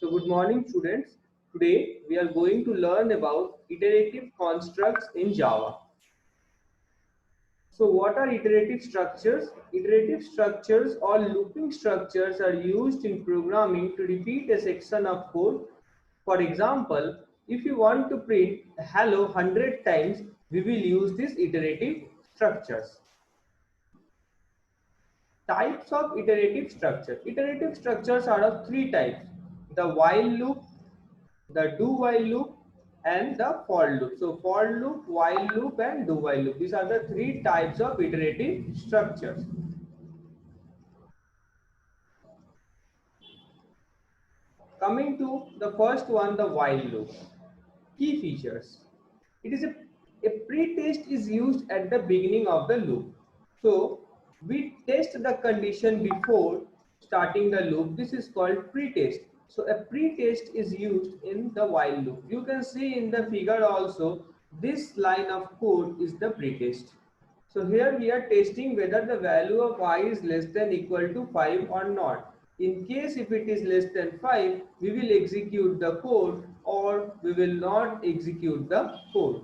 So good morning students. Today we are going to learn about iterative constructs in Java. So what are iterative structures? Iterative structures or looping structures are used in programming to repeat a section of code. For example, if you want to print hello 100 times, we will use these iterative structures. Types of iterative structure. Iterative structures are of three types: the while loop, the do while loop, and the for loop. So for loop, while loop, and do while loop. These are the three types of iterative structures. Coming to the first one, the while loop. Key features. It is a pre-test is used at the beginning of the loop. So we test the condition before starting the loop. This is called pre-test. So a pre-test is used in the while loop. You can see in the figure also, this line of code is the pre-test. So here we are testing whether the value of I is less than equal to 5 or not. In case if it is less than 5, we will execute the code or we will not execute the code.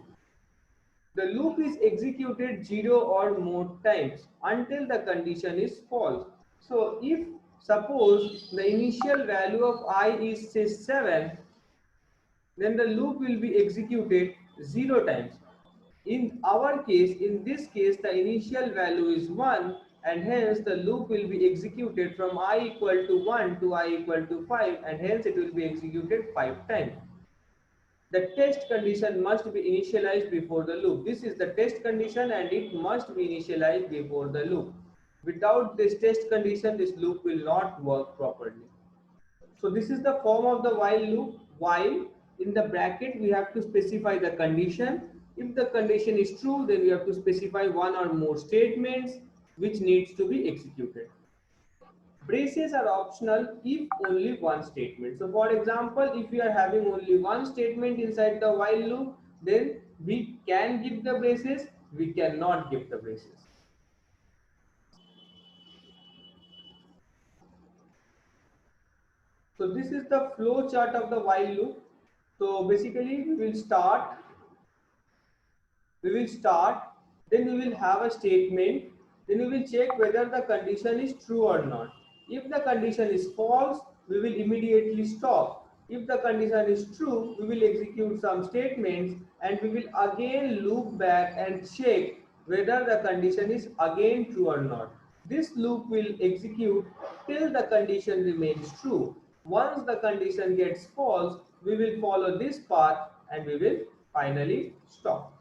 The loop is executed 0 or more times until the condition is false. So if suppose the initial value of I is say 7, then the loop will be executed 0 times. In our case, in this case, the initial value is 1 and hence the loop will be executed from I equal to 1 to I equal to 5 and hence it will be executed 5 times. The test condition must be initialized before the loop. This is the test condition and it must be initialized before the loop. Without this test condition, this loop will not work properly. So this is the form of the while loop. While in the bracket we have to specify the condition. If the condition is true, then we have to specify one or more statements which needs to be executed. Braces are optional if only one statement. So for example, if we are having only one statement inside the while loop, then we can give the braces, we cannot give the braces. So this is the flow chart of the while loop. So basically we will start, then we will have a statement, then we will check whether the condition is true or not. If the condition is false, we will immediately stop. If the condition is true, we will execute some statements and we will again loop back and check whether the condition is again true or not. This loop will execute till the condition remains true. Once the condition gets false, we will follow this path and we will finally stop.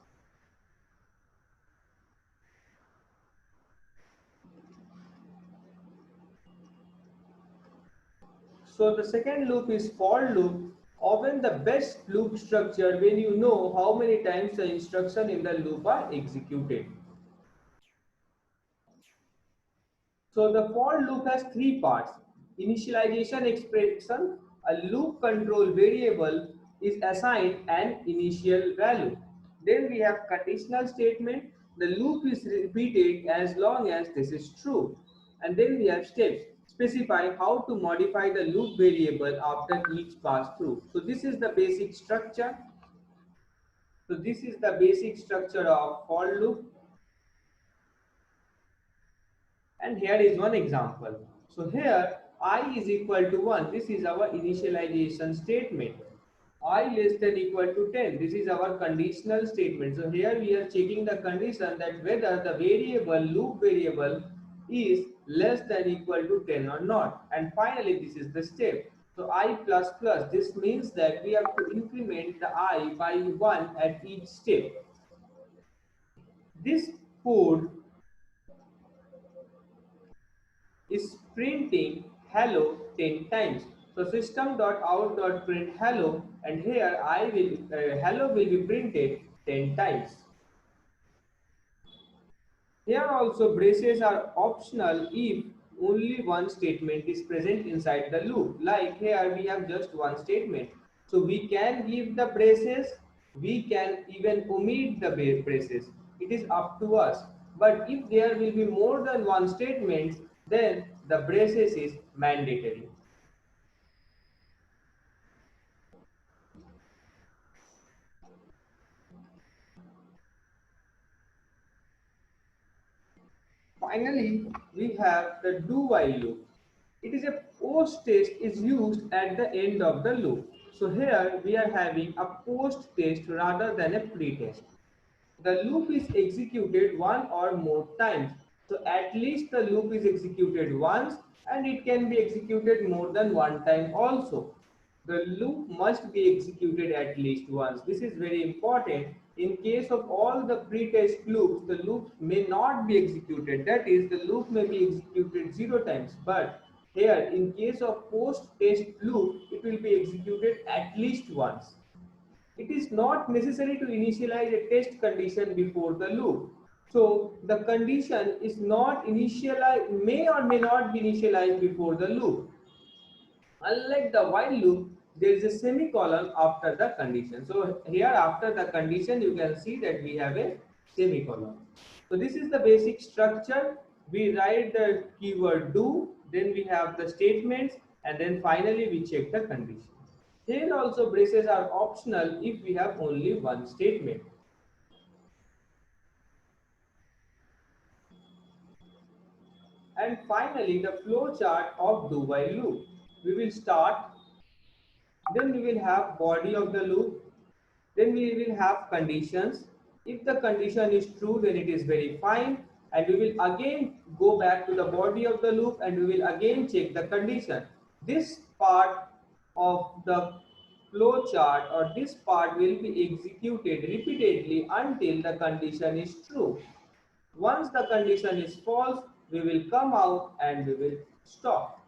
So the second loop is for loop. Often the best loop structure when you know how many times the instruction in the loop are executed. So the for loop has three parts. Initialization expression, a loop control variable is assigned an initial value. Then we have conditional statement. The loop is repeated as long as this is true. And then we have steps. Specify how to modify the loop variable after each pass through. So this is the basic structure. So this is the basic structure of for loop. And here is one example. So here I is equal to 1. This is our initialization statement. I less than equal to 10. This is our conditional statement. So here we are checking the condition that whether the variable loop variable is less than equal to 10 or not. And finally this is the step. So I plus plus, this means that we have to increment the I by 1 at each step. This code is printing hello 10 times. So system.out.print hello, and here hello will be printed 10 times. Here also braces are optional if only one statement is present inside the loop. Like here we have just one statement. So we can give the braces, we can even omit the braces. It is up to us. But if there will be more than one statement, then the braces is mandatory. Finally, we have the do while loop. It is a post test is used at the end of the loop. So here we are having a post test rather than a pre-test. The loop is executed one or more times. So at least the loop is executed once and it can be executed more than one time also. The loop must be executed at least once. This is very important. In case of all the pre-test loops, the loop may not be executed. That is, the loop may be executed 0 times. But here, in case of post-test loop, it will be executed at least once. It is not necessary to initialize a test condition before the loop. So the condition is not initialized, may or may not be initialized before the loop. Unlike the while loop, there is a semicolon after the condition. So here after the condition, you can see that we have a semicolon. So this is the basic structure. We write the keyword do, then we have the statements, and then finally we check the condition. Here also braces are optional if we have only one statement. And finally the flow chart of do while loop. We will start, then we will have body of the loop, then we will have conditions. If the condition is true, then it is very fine, and we will again go back to the body of the loop and we will again check the condition. This part of the flow chart or this part will be executed repeatedly until the condition is true. Once the condition is false, we will come out and we will stop.